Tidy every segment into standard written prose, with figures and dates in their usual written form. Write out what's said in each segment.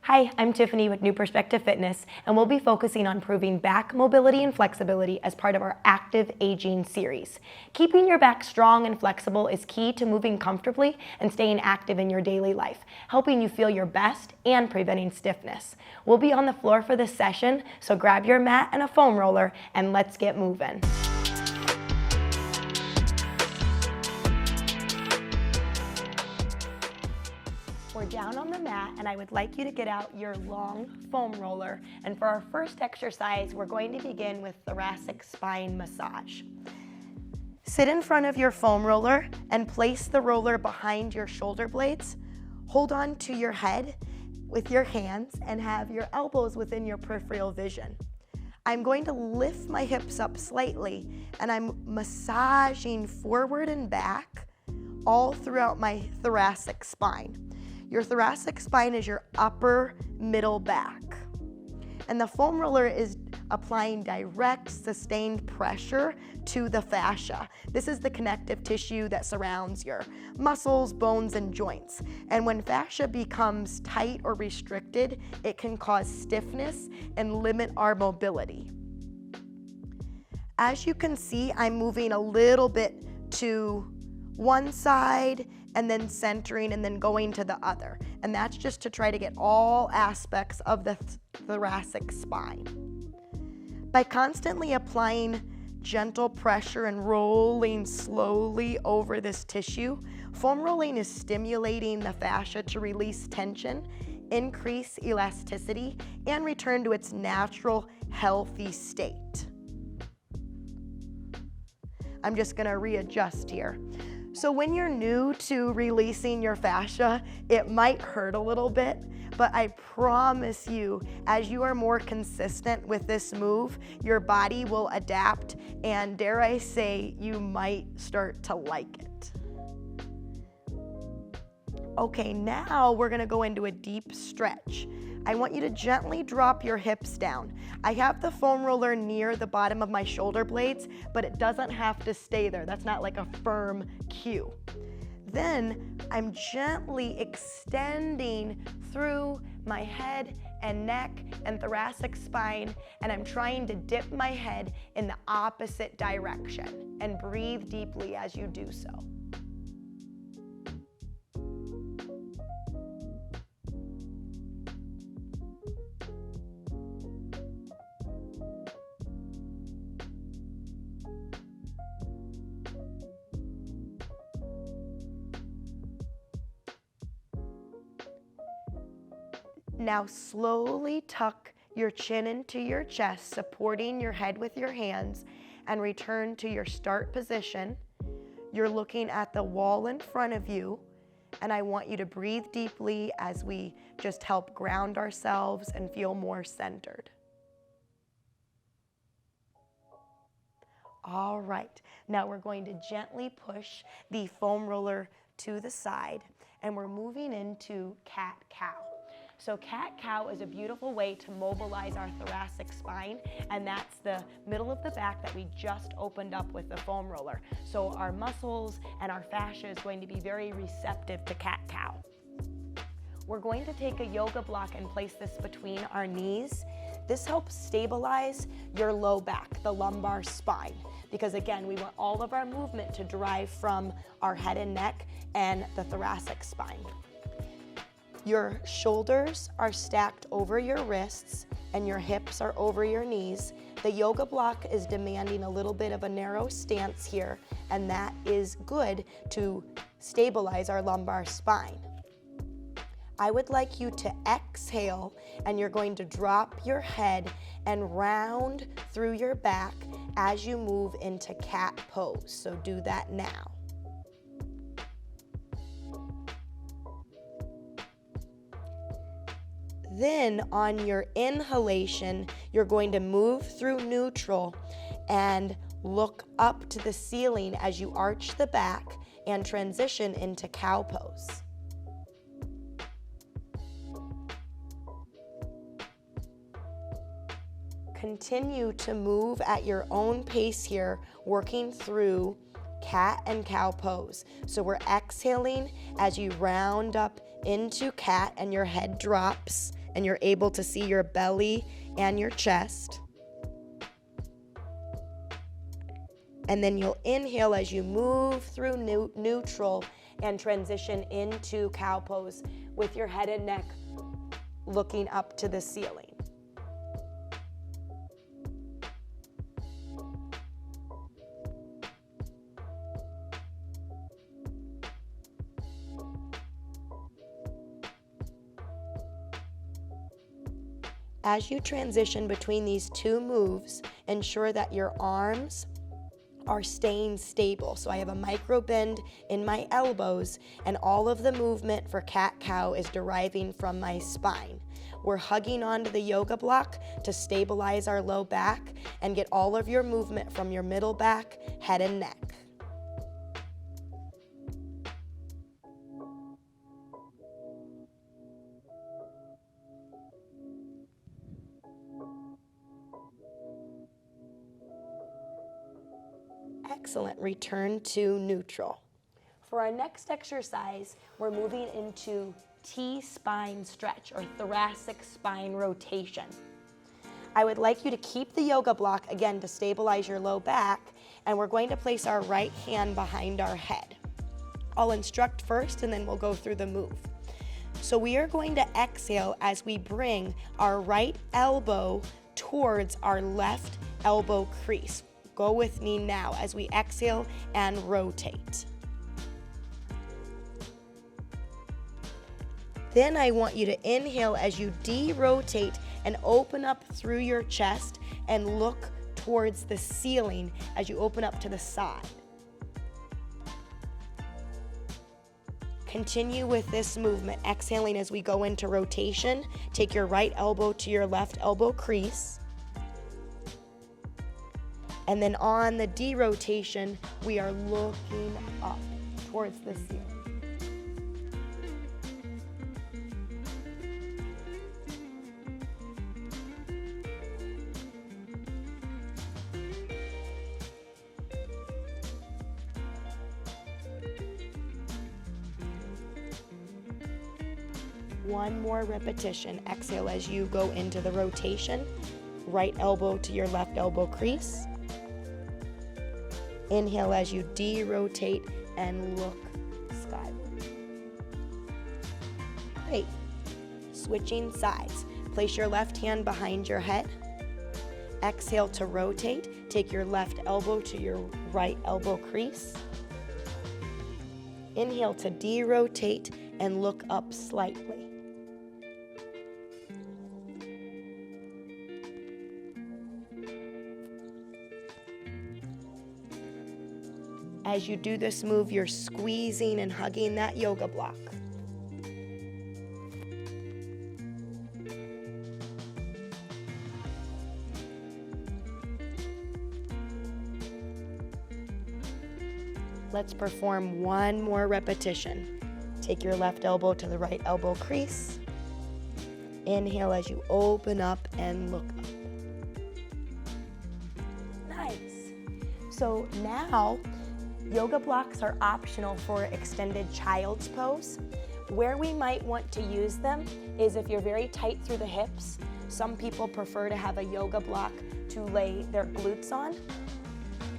Hi, I'm Tiffany with New Perspective Fitness, and we'll be focusing on improving back mobility and flexibility as part of our Active Aging series. Keeping your back strong and flexible is key to moving comfortably and staying active in your daily life, helping you feel your best and preventing stiffness. We'll be on the floor for this session, so grab your mat and a foam roller and let's get moving. We're down on the mat, and I would like you to get out your long foam roller. And for our first exercise, we're going to begin with thoracic spine massage. Sit in front of your foam roller and place the roller behind your shoulder blades. Hold on to your head with your hands and have your elbows within your peripheral vision. I'm going to lift my hips up slightly, and I'm massaging forward and back all throughout my thoracic spine. Your thoracic spine is your upper middle back. And the foam roller is applying direct, sustained pressure to the fascia. This is the connective tissue that surrounds your muscles, bones, and joints. And when fascia becomes tight or restricted, it can cause stiffness and limit our mobility. As you can see, I'm moving a little bit to one side and then centering and then going to the other. And that's just to try to get all aspects of the thoracic spine. By constantly applying gentle pressure and rolling slowly over this tissue, foam rolling is stimulating the fascia to release tension, increase elasticity, and return to its natural, healthy state. I'm just gonna readjust here. So when you're new to releasing your fascia, it might hurt a little bit, but I promise you, as you are more consistent with this move, your body will adapt, and dare I say, you might start to like it. Okay, now we're gonna go into a deep stretch. I want you to gently drop your hips down. I have the foam roller near the bottom of my shoulder blades, but it doesn't have to stay there. That's not like a firm cue. Then I'm gently extending through my head and neck and thoracic spine, and I'm trying to dip my head in the opposite direction, and breathe deeply as you do so. Now slowly tuck your chin into your chest, supporting your head with your hands, and return to your start position. You're looking at the wall in front of you, and I want you to breathe deeply as we just help ground ourselves and feel more centered. All right, now we're going to gently push the foam roller to the side, and we're moving into cat-cow. So cat-cow is a beautiful way to mobilize our thoracic spine, and that's the middle of the back that we just opened up with the foam roller. So our muscles and our fascia is going to be very receptive to cat-cow. We're going to take a yoga block and place this between our knees. This helps stabilize your low back, the lumbar spine, because again, we want all of our movement to derive from our head and neck and the thoracic spine. Your shoulders are stacked over your wrists and your hips are over your knees. The yoga block is demanding a little bit of a narrow stance here, and that is good to stabilize our lumbar spine. I would like you to exhale, and you're going to drop your head and round through your back as you move into cat pose. So do that now. Then on your inhalation, you're going to move through neutral and look up to the ceiling as you arch the back and transition into cow pose. Continue to move at your own pace here, working through cat and cow pose. So we're exhaling as you round up into cat and your head drops and you're able to see your belly and your chest. And then you'll inhale as you move through neutral and transition into cow pose with your head and neck looking up to the ceiling. As you transition between these two moves, ensure that your arms are staying stable. So I have a micro bend in my elbows, and all of the movement for cat-cow is deriving from my spine. We're hugging onto the yoga block to stabilize our low back and get all of your movement from your middle back, head and neck. Excellent. Return to neutral. For our next exercise, we're moving into T-spine stretch or thoracic spine rotation. I would like you to keep the yoga block again to stabilize your low back, and we're going to place our right hand behind our head. I'll instruct first and then we'll go through the move. So we are going to exhale as we bring our right elbow towards our left elbow crease. Go with me now as we exhale and rotate. Then I want you to inhale as you de-rotate and open up through your chest and look towards the ceiling as you open up to the side. Continue with this movement, exhaling as we go into rotation. Take your right elbow to your left elbow crease. And then on the de-rotation, we are looking up towards the ceiling. One more repetition. Exhale as you go into the rotation. Right elbow to your left elbow crease. Inhale as you de-rotate and look skyward. Great. Switching sides. Place your left hand behind your head. Exhale to rotate. Take your left elbow to your right elbow crease. Inhale to de-rotate and look up slightly. As you do this move, you're squeezing and hugging that yoga block. Let's perform one more repetition. Take your left elbow to the right elbow crease. Inhale as you open up and look up. Nice. So now, yoga blocks are optional for extended child's pose. Where we might want to use them is if you're very tight through the hips. Some people prefer to have a yoga block to lay their glutes on.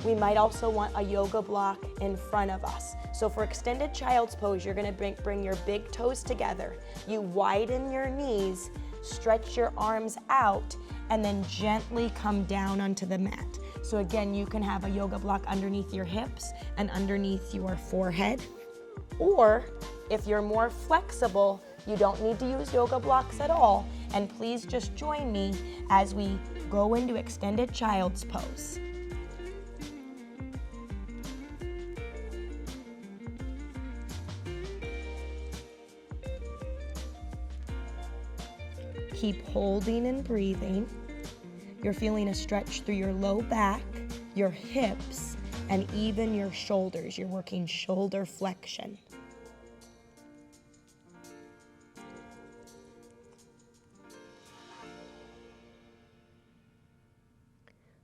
We might also want a yoga block in front of us. So for extended child's pose, you're gonna bring your big toes together. You widen your knees, stretch your arms out, and then gently come down onto the mat. So again, you can have a yoga block underneath your hips and underneath your forehead. Or if you're more flexible, you don't need to use yoga blocks at all. And please just join me as we go into extended child's pose. Keep holding and breathing. You're feeling a stretch through your low back, your hips, and even your shoulders. You're working shoulder flexion.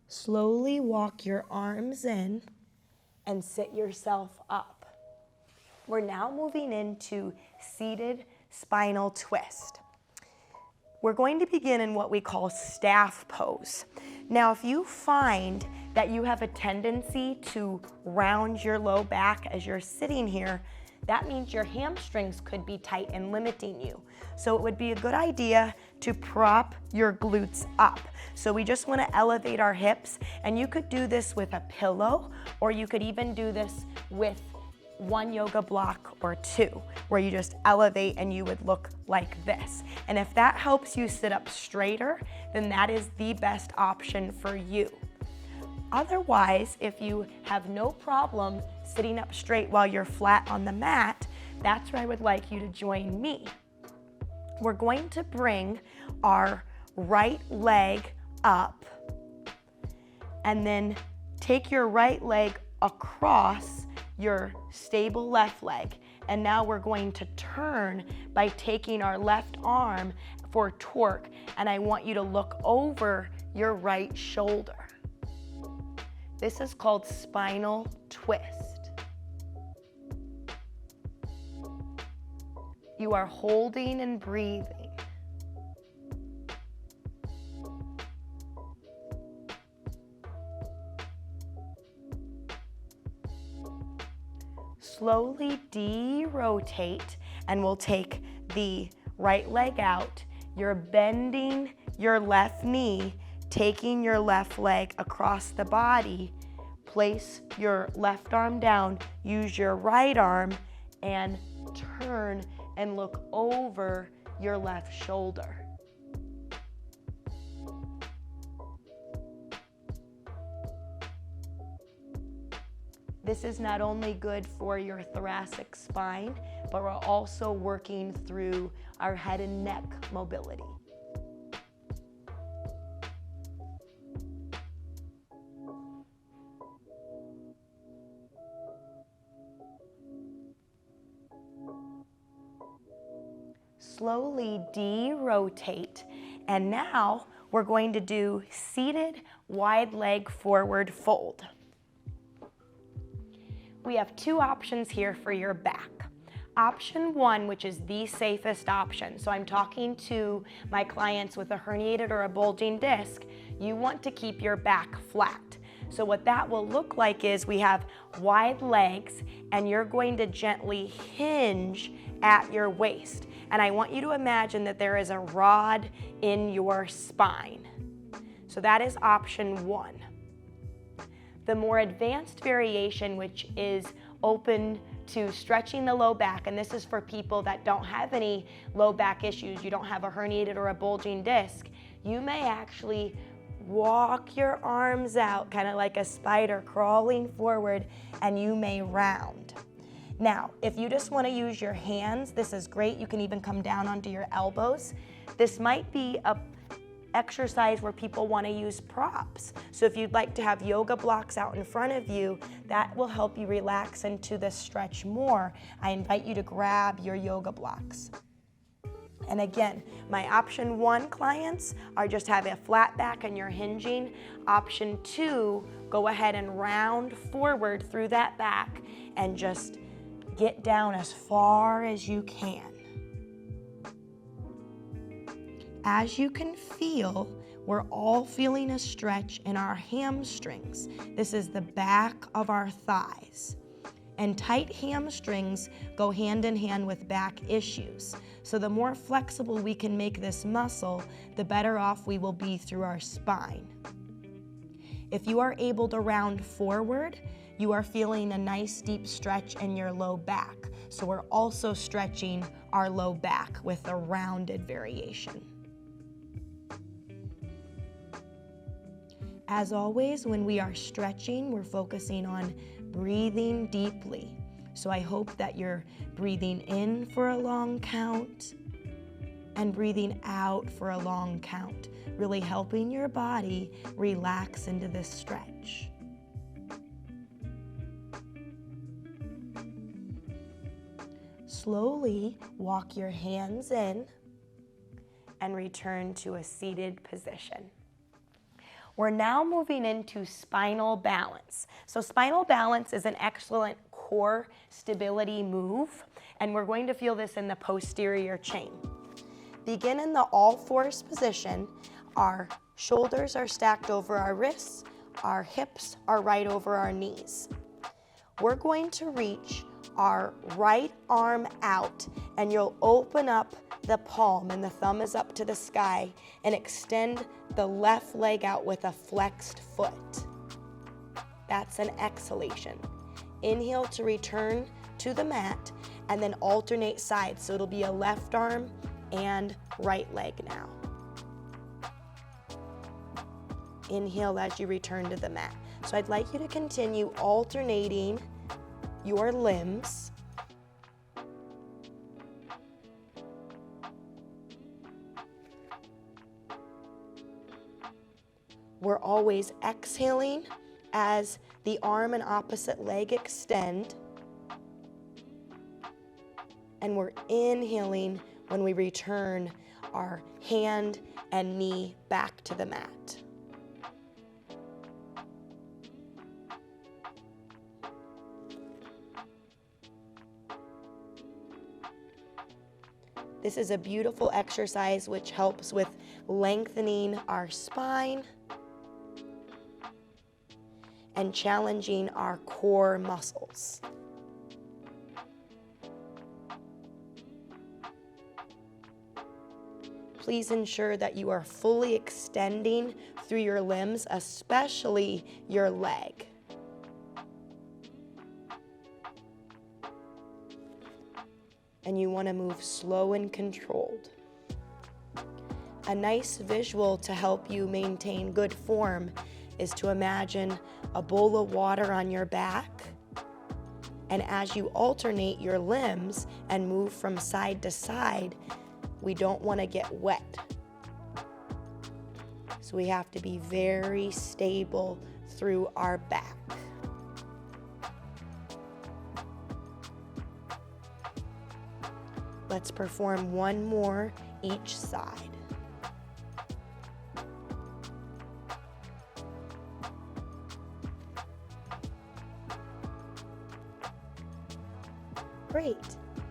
Slowly walk your arms in and sit yourself up. We're now moving into seated spinal twist. we're going to begin in what we call staff pose. Now, if you find that you have a tendency to round your low back as you're sitting here, that means your hamstrings could be tight and limiting you. So it would be a good idea to prop your glutes up. So we just want to elevate our hips, and you could do this with a pillow, or you could even do this with one yoga block or two, where you just elevate and you would look like this. And if that helps you sit up straighter, then that is the best option for you. Otherwise, if you have no problem sitting up straight while you're flat on the mat, that's where I would like you to join me. We're going to bring our right leg up and then take your right leg across your stable left leg. And now we're going to turn by taking our left arm for torque, and I want you to look over your right shoulder. This is called spinal twist. You are holding and breathing. Slowly de-rotate, and we'll take the right leg out. You're bending your left knee, taking your left leg across the body. Place your left arm down, use your right arm, and turn and look over your left shoulder. This is not only good for your thoracic spine, but we're also working through our head and neck mobility. Slowly de-rotate, and now we're going to do seated wide leg forward fold. We have two options here for your back. Option one, which is the safest option. So I'm talking to my clients with a herniated or a bulging disc. You want to keep your back flat. So what that will look like is we have wide legs, and you're going to gently hinge at your waist. And I want you to imagine that there is a rod in your spine. So that is option one. The more advanced variation, which is open to stretching the low back, and this is for people that don't have any low back issues, you don't have a herniated or a bulging disc, you may actually walk your arms out, kind of like a spider crawling forward, and you may round. Now, if you just want to use your hands, this is great. You can even come down onto your elbows. This might be a exercise where people want to use props. So if you'd like to have yoga blocks out in front of you, that will help you relax into the stretch more. I invite you to grab your yoga blocks. And again, my option one clients are just have a flat back and you're hinging. Option two, go ahead and round forward through that back and just get down as far as you can. As you can feel, we're all feeling a stretch in our hamstrings. This is the back of our thighs. And tight hamstrings go hand in hand with back issues. So the more flexible we can make this muscle, the better off we will be through our spine. If you are able to round forward, you are feeling a nice deep stretch in your low back. So we're also stretching our low back with a rounded variation. As always, when we are stretching, we're focusing on breathing deeply. So I hope that you're breathing in for a long count and breathing out for a long count, really helping your body relax into this stretch. Slowly walk your hands in and return to a seated position. We're now moving into spinal balance. So spinal balance is an excellent core stability move, and we're going to feel this in the posterior chain. Begin in the all fours position. Our shoulders are stacked over our wrists. Our hips are right over our knees. We're going to reach our right arm out, and you'll open up the palm and the thumb is up to the sky, and extend the left leg out with a flexed foot. That's an exhalation. Inhale to return to the mat, and then alternate sides. So it'll be a left arm and right leg now. Inhale as you return to the mat. So I'd like you to continue alternating your limbs. We're always exhaling as the arm and opposite leg extend. And we're inhaling when we return our hand and knee back to the mat. This is a beautiful exercise which helps with lengthening our spine and challenging our core muscles. Please ensure that you are fully extending through your limbs, especially your leg. And you want to move slow and controlled. A nice visual to help you maintain good form is to imagine a bowl of water on your back, and as you alternate your limbs and move from side to side, we don't want to get wet. So we have to be very stable through our back. Let's perform one more each side. Great.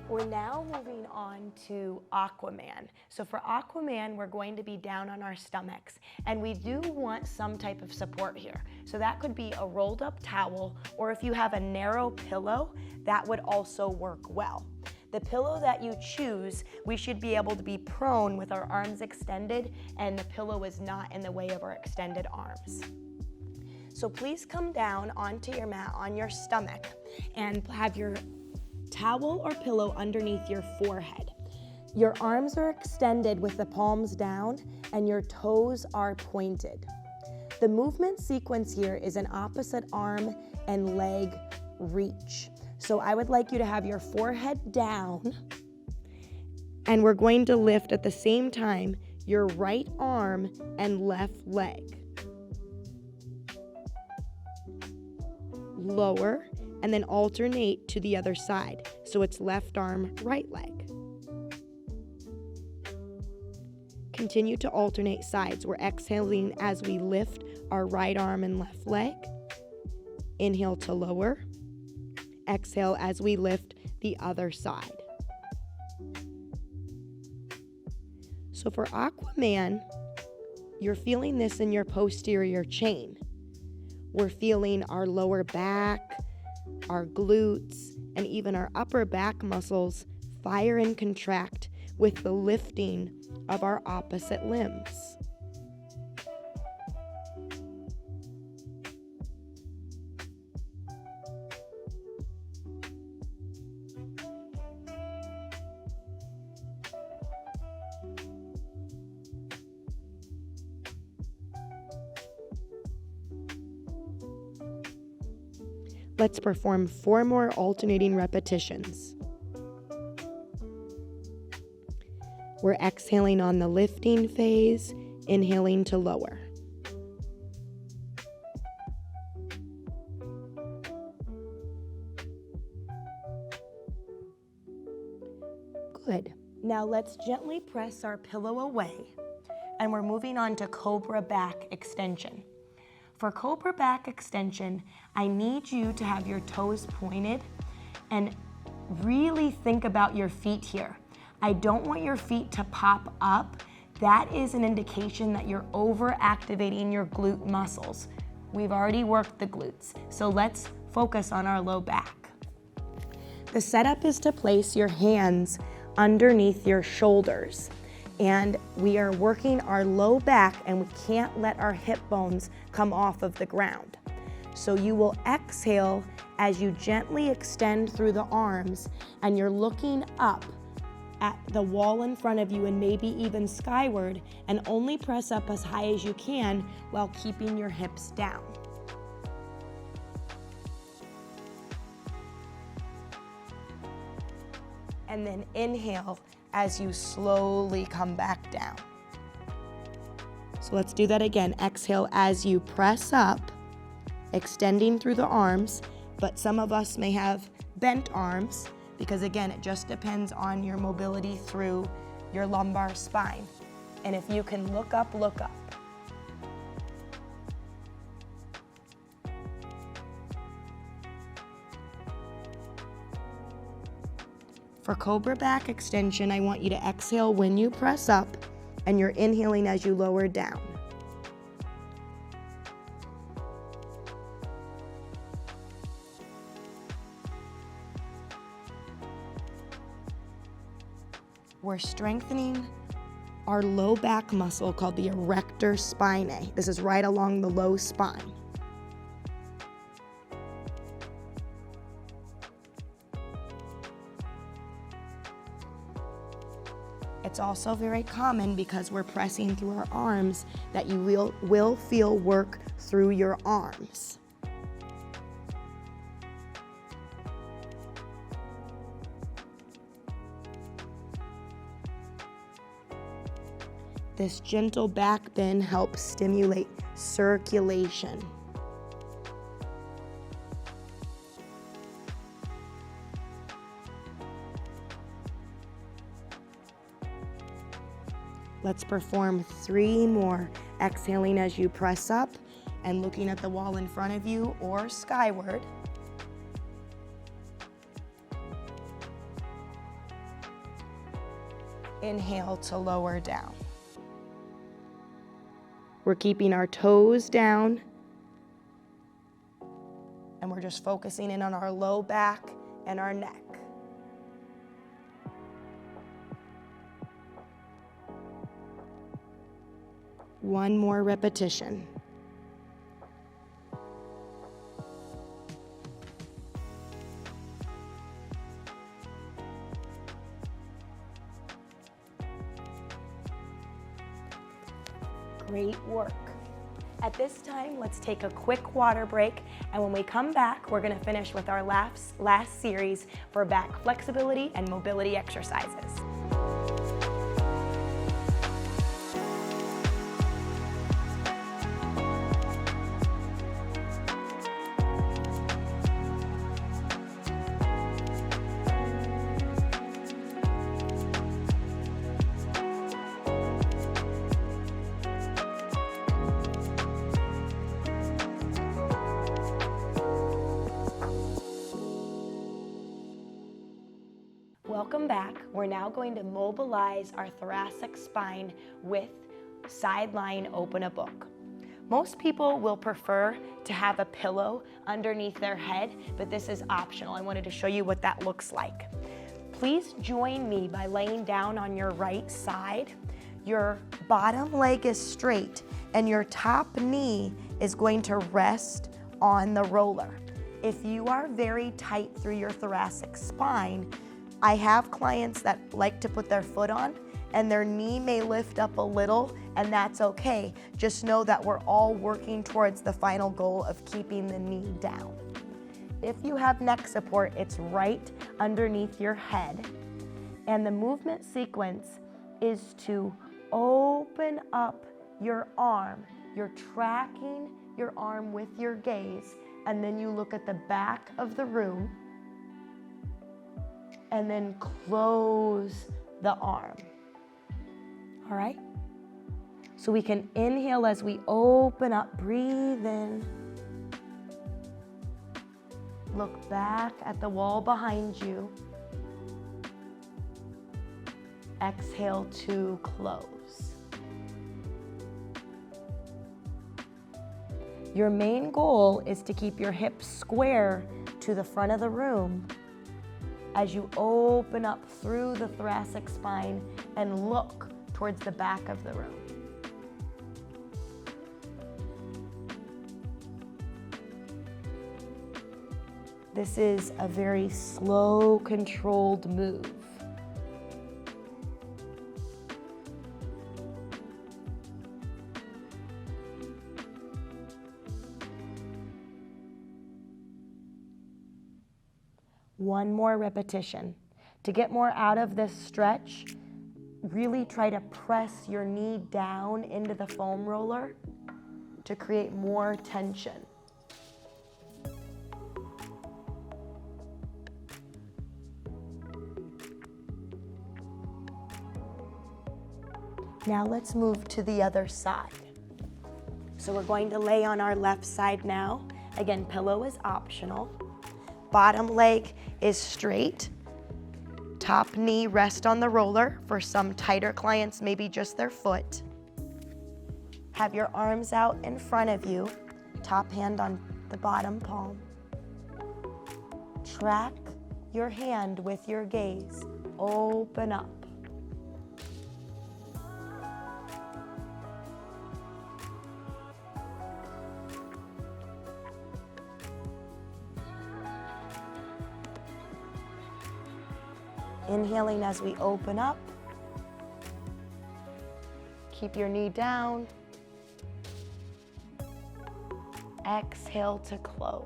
We're now moving on to Aquaman. So for Aquaman, we're going to be down on our stomachs, and we do want some type of support here. So that could be a rolled up towel, or if you have a narrow pillow, that would also work well. The pillow that you choose, we should be able to be prone with our arms extended, and the pillow is not in the way of our extended arms. So please come down onto your mat on your stomach and have your towel or pillow underneath your forehead. Your arms are extended with the palms down and your toes are pointed. The movement sequence here is an opposite arm and leg reach. So I would like you to have your forehead down, and we're going to lift at the same time your right arm and left leg. Lower, and then alternate to the other side. So it's left arm, right leg. Continue to alternate sides. We're exhaling as we lift our right arm and left leg. Inhale to lower. Exhale as we lift the other side. So for Aquaman, you're feeling this in your posterior chain. We're feeling our lower back, our glutes, and even our upper back muscles fire and contract with the lifting of our opposite limbs. Let's perform 4 more alternating repetitions. We're exhaling on the lifting phase, inhaling to lower. Good. Now let's gently press our pillow away, and we're moving on to Cobra back extension. For Cobra back extension, I need you to have your toes pointed and really think about your feet here. I don't want your feet to pop up. That is an indication that you're over-activating your glute muscles. We've already worked the glutes, so let's focus on our low back. The setup is to place your hands underneath your shoulders, and we are working our low back, and we can't let our hip bones come off of the ground. So you will exhale as you gently extend through the arms, and you're looking up at the wall in front of you and maybe even skyward, and only press up as high as you can while keeping your hips down. And then inhale as you slowly come back down. So let's do that again. Exhale as you press up, extending through the arms, but some of us may have bent arms because again, it just depends on your mobility through your lumbar spine. And if you can look up, look up. For Cobra back extension, I want you to exhale when you press up, and you're inhaling as you lower down. We're strengthening our low back muscle called the erector spinae. This is right along the low spine. It's also very common because we're pressing through our arms that you will feel work through your arms. This gentle back bend helps stimulate circulation. Let's perform 3 more, exhaling as you press up and looking at the wall in front of you or skyward. Inhale to lower down. We're keeping our toes down, and we're just focusing in on our low back and our neck. One more repetition. Great work. At this time, let's take a quick water break, and when we come back, we're going to finish with our last series for back flexibility and mobility exercises. Welcome back. We're now going to mobilize our thoracic spine with sideline open a book. Most people will prefer to have a pillow underneath their head, but this is optional. I wanted to show you what that looks like. Please join me by laying down on your right side. Your bottom leg is straight and your top knee is going to rest on the roller. If you are very tight through your thoracic spine, I have clients that like to put their foot on and their knee may lift up a little, and that's okay. Just know that we're all working towards the final goal of keeping the knee down. If you have neck support, it's right underneath your head. And the movement sequence is to open up your arm. You're tracking your arm with your gaze, and then you look at the back of the room and then close the arm. All right? So we can inhale as we open up, breathe in. Look back at the wall behind you. Exhale to close. Your main goal is to keep your hips square to the front of the room as you open up through the thoracic spine and look towards the back of the room. This is a very slow, controlled move. One more repetition. To get more out of this stretch, really try to press your knee down into the foam roller to create more tension. Now let's move to the other side. So we're going to lay on our left side now. Again, pillow is optional. Bottom leg is straight. Top knee rest on the roller. For some tighter clients, maybe just their foot. Have your arms out in front of you. Top hand on the bottom palm. Track your hand with your gaze. Open up. Inhaling as we open up. Keep your knee down. Exhale to close.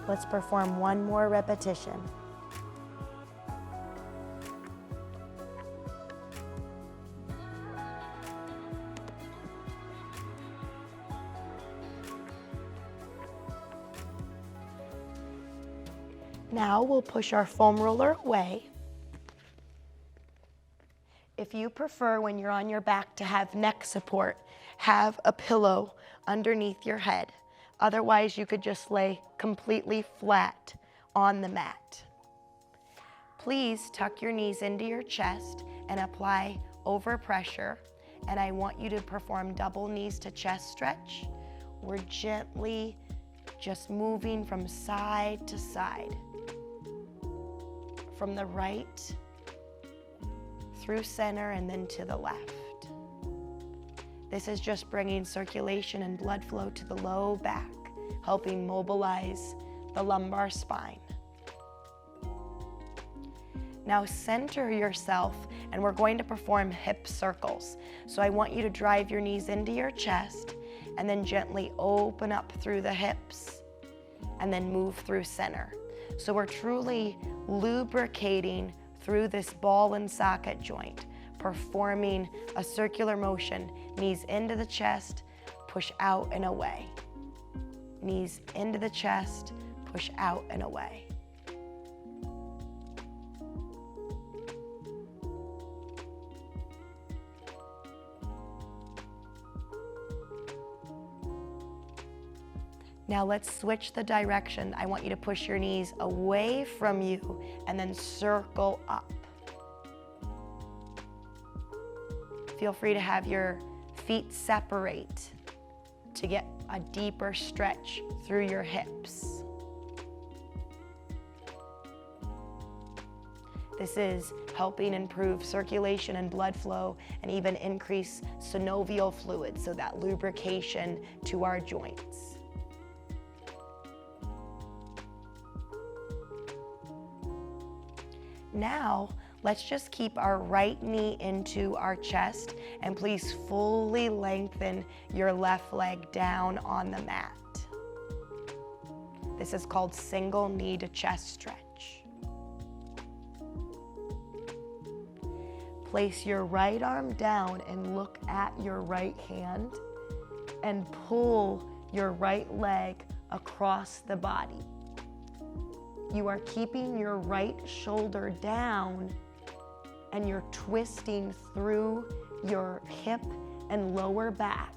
Let's perform one more repetition. Now we'll push our foam roller away. If you prefer, when you're on your back, to have neck support, have a pillow underneath your head. Otherwise, you could just lay completely flat on the mat. Please tuck your knees into your chest and apply overpressure. And I want you to perform double knees to chest stretch. We're gently just moving from side to side. From the right through center and then to the left. This is just bringing circulation and blood flow to the low back, helping mobilize the lumbar spine. Now center yourself, and we're going to perform hip circles. So I want you to drive your knees into your chest and then gently open up through the hips and then move through center. So we're truly lubricating through this ball and socket joint, performing a circular motion, knees into the chest, push out and away. Knees into the chest, push out and away. Now let's switch the direction. I want you to push your knees away from you and then circle up. Feel free to have your feet separate to get a deeper stretch through your hips. This is helping improve circulation and blood flow and even increase synovial fluid, so that lubrication to our joints. Now, let's just keep our right knee into our chest, and please fully lengthen your left leg down on the mat. This is called single knee to chest stretch. Place your right arm down and look at your right hand and pull your right leg across the body. You are keeping your right shoulder down and you're twisting through your hip and lower back.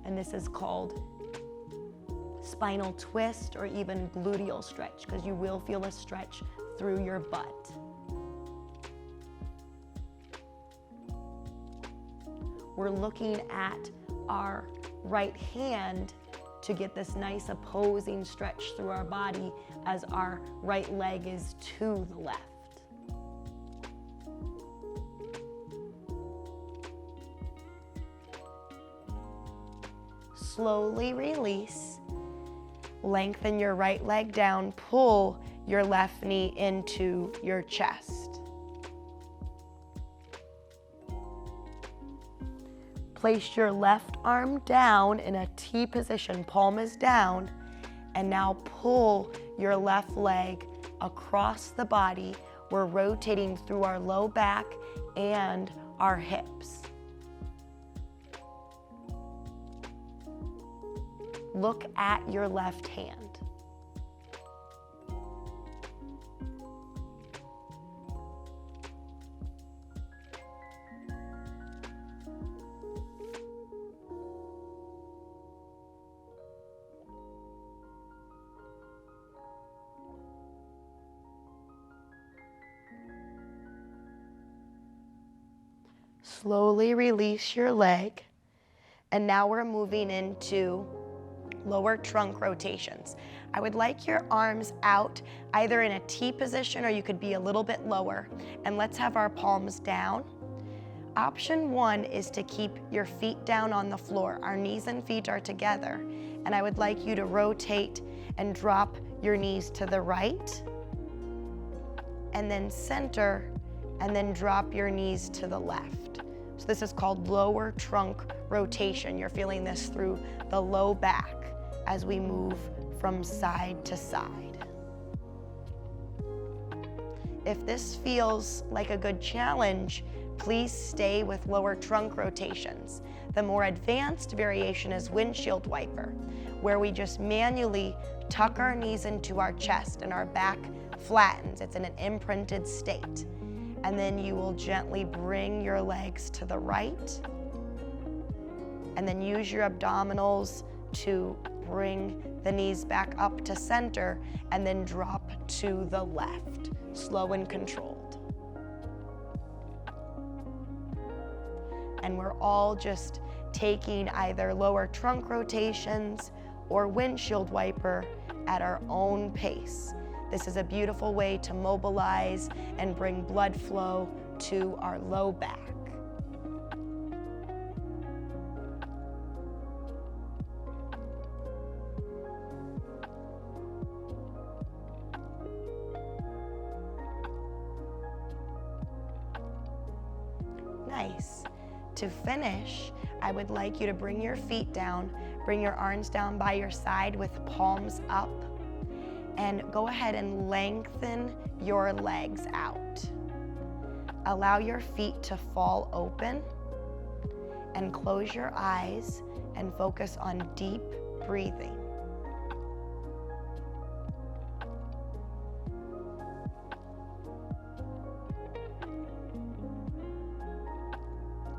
And this is called spinal twist or even gluteal stretch, because you will feel a stretch through your butt. We're looking at our right hand to get this nice opposing stretch through our body as our right leg is to the left. Slowly release. Lengthen your right leg down, pull your left knee into your chest. Place your left arm down in a T position, palm is down, and now pull your left leg across the body. We're rotating through our low back and our hips. Look at your left hand. Slowly release your leg, and now we're moving into lower trunk rotations. I would like your arms out either in a T position or you could be a little bit lower. And let's have our palms down. Option one is to keep your feet down on the floor. Our knees and feet are together. And I would like you to rotate and drop your knees to the right, and then center, and then drop your knees to the left. So this is called lower trunk rotation. You're feeling this through the low back as we move from side to side. If this feels like a good challenge, please stay with lower trunk rotations. The more advanced variation is windshield wiper, where we just manually tuck our knees into our chest and our back flattens. It's in an imprinted state. And then you will gently bring your legs to the right, and then use your abdominals to bring the knees back up to center, and then drop to the left, slow and controlled. And we're all just taking either lower trunk rotations or windshield wiper at our own pace. This is a beautiful way to mobilize and bring blood flow to our low back. Nice. To finish, I would like you to bring your feet down, bring your arms down by your side with palms up, and go ahead and lengthen your legs out. Allow your feet to fall open, and close your eyes and focus on deep breathing.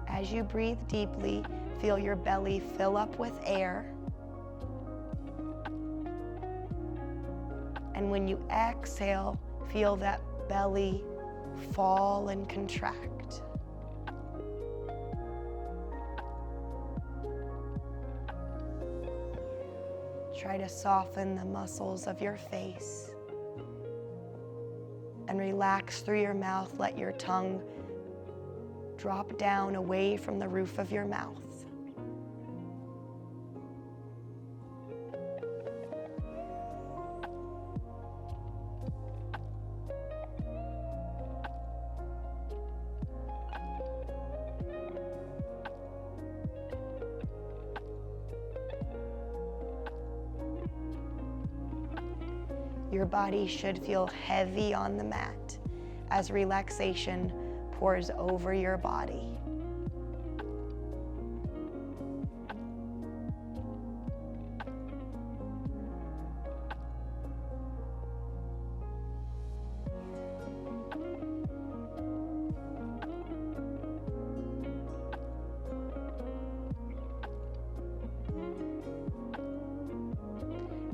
As you breathe deeply, feel your belly fill up with air. And when you exhale, feel that belly fall and contract. Try to soften the muscles of your face and relax through your mouth. Let your tongue drop down away from the roof of your mouth. Your body should feel heavy on the mat, as relaxation pours over your body.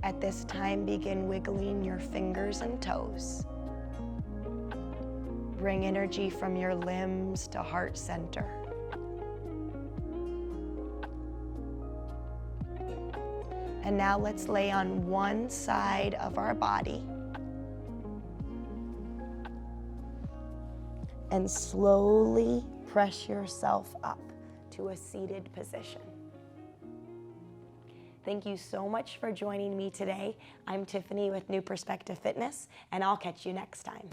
At this time, begin wiggling your fingers and toes. Bring energy from your limbs to heart center. And now let's lay on one side of our body and slowly press yourself up to a seated position. Thank you so much for joining me today. I'm Tiffany with New Perspective Fitness, and I'll catch you next time.